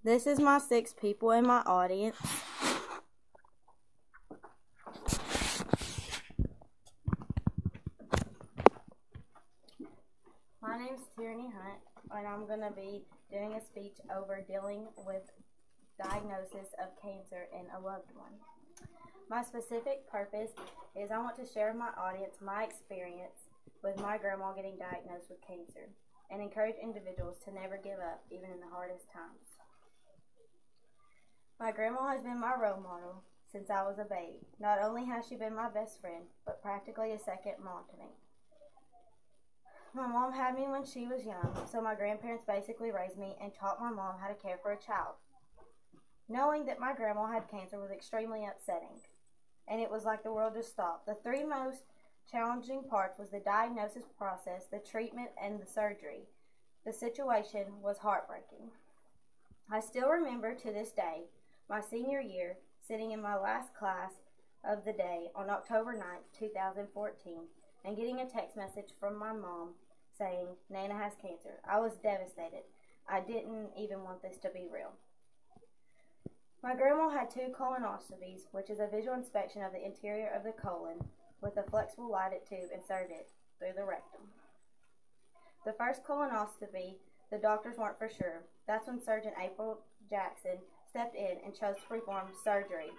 This is my 6 people in my audience. My name's Tierney Hunt, and I'm going to be doing a speech over dealing with diagnosis of cancer in a loved one. My specific purpose is I want to share with my audience my experience with my grandma getting diagnosed with cancer and encourage individuals to never give up, even in the hardest times. My grandma has been my role model since I was a baby. Not only has she been my best friend, but practically a second mom to me. My mom had me when she was young, so my grandparents basically raised me and taught my mom how to care for a child. Knowing that my grandma had cancer was extremely upsetting, and it was like the world just stopped. The 3 most challenging parts was the diagnosis process, the treatment, and the surgery. The situation was heartbreaking. I still remember to this day my senior year, sitting in my last class of the day on October 9th, 2014, and getting a text message from my mom saying, "Nana has cancer." I was devastated. I didn't even want this to be real. My grandma had 2 colonoscopies, which is a visual inspection of the interior of the colon with a flexible lighted tube inserted through the rectum. The first colonoscopy, the doctors weren't for sure. That's when Surgeon April Jackson stepped in and chose to perform surgery,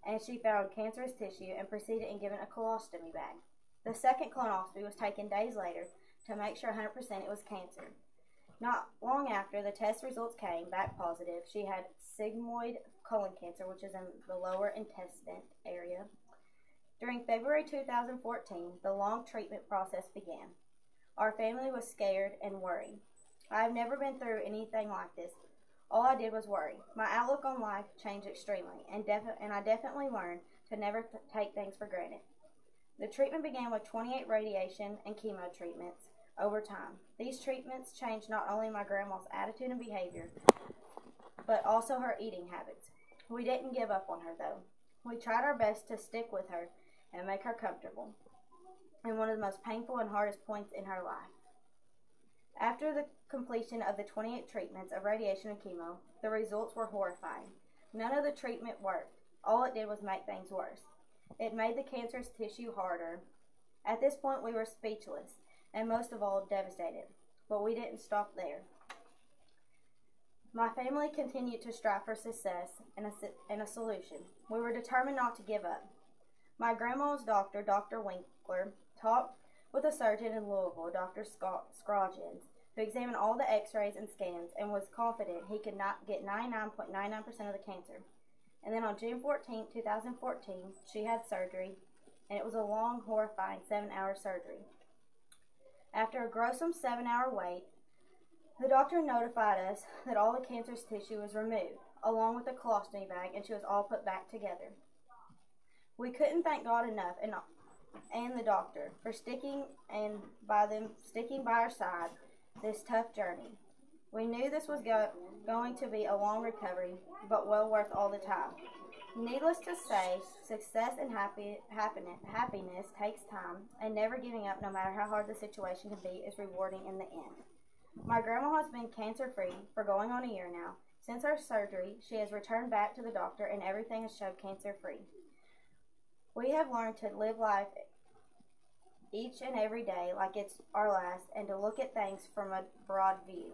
and she found cancerous tissue and proceeded in giving a colostomy bag. The second colonoscopy was taken days later to make sure 100% it was cancer. Not long after the test results came back positive, she had sigmoid colon cancer, which is in the lower intestine area. During February 2014, the long treatment process began. Our family was scared and worried. I have never been through anything like this. All I did was worry. My outlook on life changed extremely, and I definitely learned to never take things for granted. The treatment began with 28 radiation and chemo treatments over time. These treatments changed not only my grandma's attitude and behavior, but also her eating habits. We didn't give up on her, though. We tried our best to stick with her and make her comfortable in one of the most painful and hardest points in her life. After the completion of the 28 treatments of radiation and chemo, the results were horrifying. None of the treatment worked. All it did was make things worse. It made the cancerous tissue harder. At this point, we were speechless and most of all devastated. But we didn't stop there. My family continued to strive for success and a solution. We were determined not to give up. My grandma's doctor, Dr. Winkler, talked with a surgeon in Louisville, Dr. Scroggins, who examined all the x-rays and scans and was confident he could not get 99.99% of the cancer. And then on June 14, 2014, she had surgery, and it was a long, horrifying 7-hour surgery. After a gruesome 7-hour wait, the doctor notified us that all the cancerous tissue was removed, along with the colostomy bag, and she was all put back together. We couldn't thank God enough and the doctor for sticking by our side this tough journey. We knew this was going to be a long recovery, but well worth all the time. Needless to say, success and happiness takes time, and never giving up, no matter how hard the situation can be, is rewarding in the end. My grandma has been cancer-free for going on a year now. Since her surgery, she has returned back to the doctor, and everything has showed cancer-free. We have learned to live life each and every day like it's our last, and to look at things from a broad view.